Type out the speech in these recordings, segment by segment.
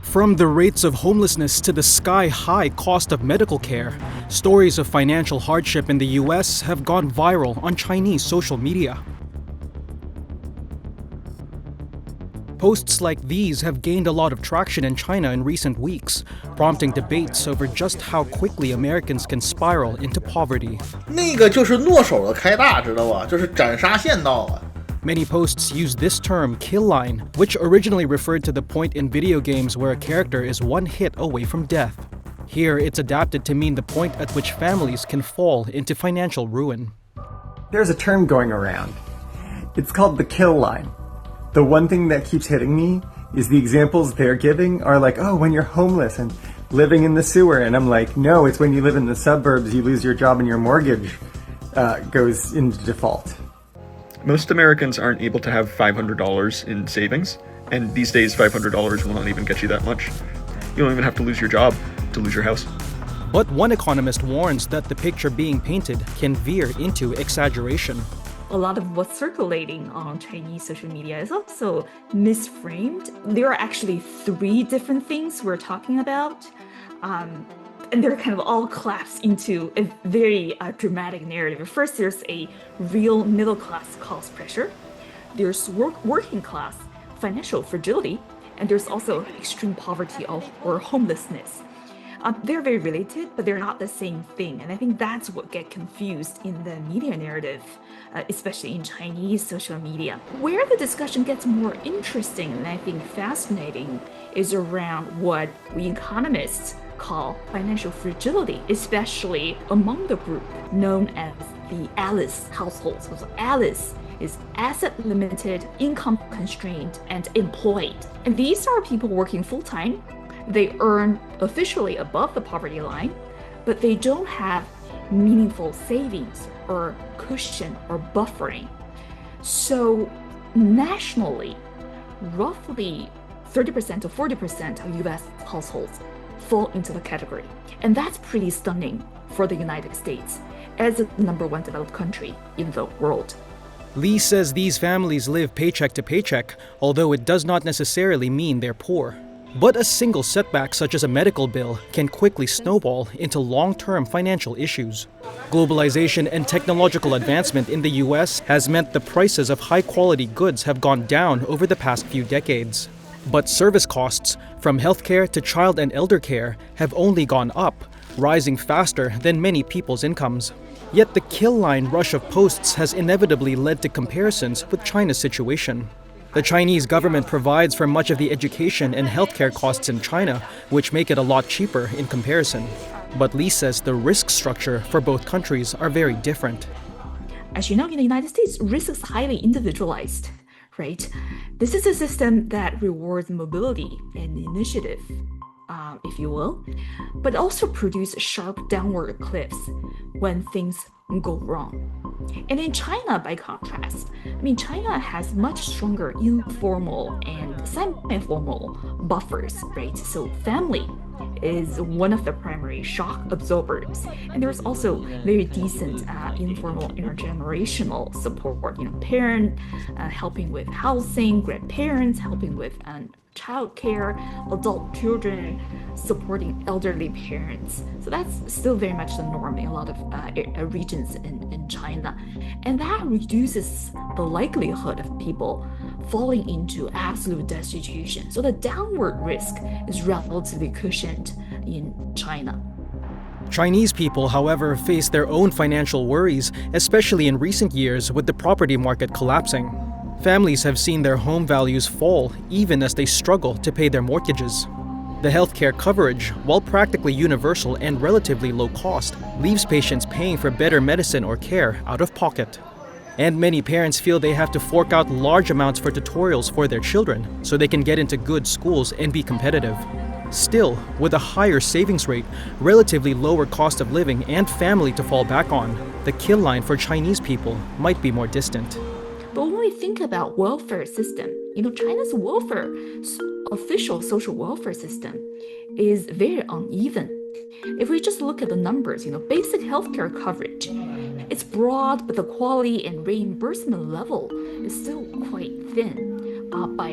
From the rates of homelessness to the sky-high cost of medical care, stories of financial hardship in the US have gone viral on Chinese social media. Posts like these have gained a lot of traction in China in recent weeks, prompting debates over just how quickly Americans can spiral into poverty. 那个就是剁手的开大，知道吧？就是斩杀线到啊。 Many posts use this term, kill line, which originally referred to the point in video games where a character is one hit away from death. Here, it's adapted to mean the point at which families can fall into financial ruin. There's a term going around. It's called the kill line. The one thing that keeps hitting me is the examples they're giving are like, oh, when you're homeless and living in the sewer. And I'm like, no, it's when you live in the suburbs, you lose your job and your mortgage goes into default. Most Americans aren't able to have $500 in savings, and these days $500 will not even get you that much. You don't even have to lose your job to lose your house. But one economist warns that the picture being painted can veer into exaggeration. A lot of what's circulating on Chinese social media is also misframed. There are actually three different things we're talking about. And they're kind of all collapsed into a very dramatic narrative. First, there's a real middle class cost pressure. There's working class financial fragility. And there's also extreme poverty or homelessness. They're very related, but they're not the same thing. And I think that's what gets confused in the media narrative, especially in Chinese social media. Where the discussion gets more interesting and I think fascinating is around what we economists call financial fragility, especially among the group known as the Alice households. So Alice is asset limited, income constrained, and employed. And these are people working full-time. They earn officially above the poverty line, but they don't have meaningful savings or cushion or buffering. So nationally, roughly 30% to 40% of US households fall into the category. And that's pretty stunning for the United States as the #1 developed country in the world. Lee says these families live paycheck to paycheck, although it does not necessarily mean they're poor. But a single setback such as a medical bill can quickly snowball into long-term financial issues. Globalization and technological advancement in the US has meant the prices of high-quality goods have gone down over the past few decades. But service costs, from healthcare to child and elder care, have only gone up, rising faster than many people's incomes. Yet the kill line rush of posts has inevitably led to comparisons with China's situation. The Chinese government provides for much of the education and healthcare costs in China, which make it a lot cheaper in comparison. But Lee says the risk structure for both countries are very different. As you know, in the United States, risk is highly individualized, right? This is a system that rewards mobility and initiative, if you will, but also produce sharp downward cliffs when things go wrong. And in China, by contrast, China has much stronger informal and semi-formal buffers, right? So family is one of the primary shock absorbers. And there's also very decent informal intergenerational support, parent helping with housing, grandparents helping with childcare, adult children supporting elderly parents. So that's still very much the norm in a lot of regions in China. And that reduces the likelihood of people falling into absolute destitution. So the downward risk is relatively cushioned in China. Chinese people, however, face their own financial worries, especially in recent years with the property market collapsing. Families have seen their home values fall even as they struggle to pay their mortgages. The healthcare coverage, while practically universal and relatively low cost, leaves patients paying for better medicine or care out of pocket. And many parents feel they have to fork out large amounts for tutorials for their children so they can get into good schools and be competitive. Still, with a higher savings rate, relatively lower cost of living, and family to fall back on, the kill line for Chinese people might be more distant. But when we think about welfare system, China's official social welfare system is very uneven. If we just look at the numbers, basic healthcare coverage, it's broad, but the quality and reimbursement level is still quite thin by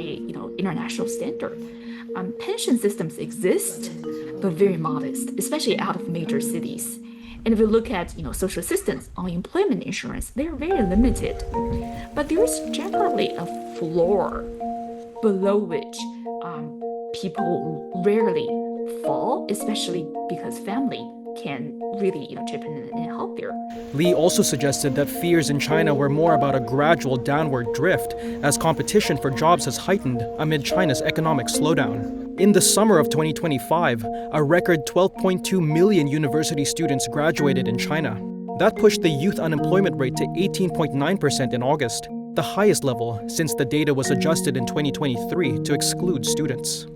international standard. Pension systems exist, but very modest, especially out of major cities. And if you look at social assistance, unemployment insurance, they're very limited. But there is generally a floor below which people rarely fall, especially because family can really chip in and help there. Li also suggested that fears in China were more about a gradual downward drift as competition for jobs has heightened amid China's economic slowdown. In the summer of 2025, a record 12.2 million university students graduated in China. That pushed the youth unemployment rate to 18.9% in August, the highest level since the data was adjusted in 2023 to exclude students.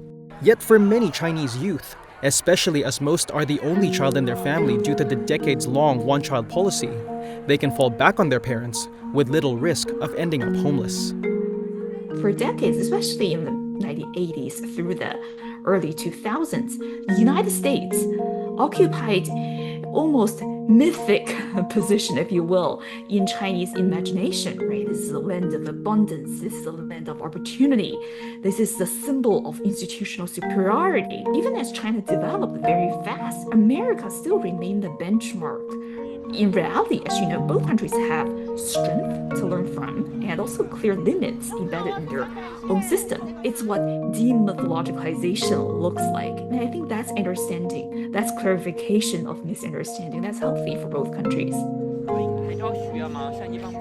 Yet for many Chinese youth, especially as most are the only child in their family due to the decades-long one-child policy, they can fall back on their parents with little risk of ending up homeless. For decades, especially in the 1980s through the early 2000s, the United States occupied almost mythic position, if you will, in Chinese imagination, right? This is the land of abundance. This is the land of opportunity. This is the symbol of institutional superiority. Even as China developed very fast, America still remained the benchmark. In reality, as you know, both countries have strength to learn from and also clear limits embedded in their own system. It's what demythologicalization looks like. And I think that's understanding, that's clarification of misunderstanding, that's healthy for both countries. 还是要学嘛，像一方。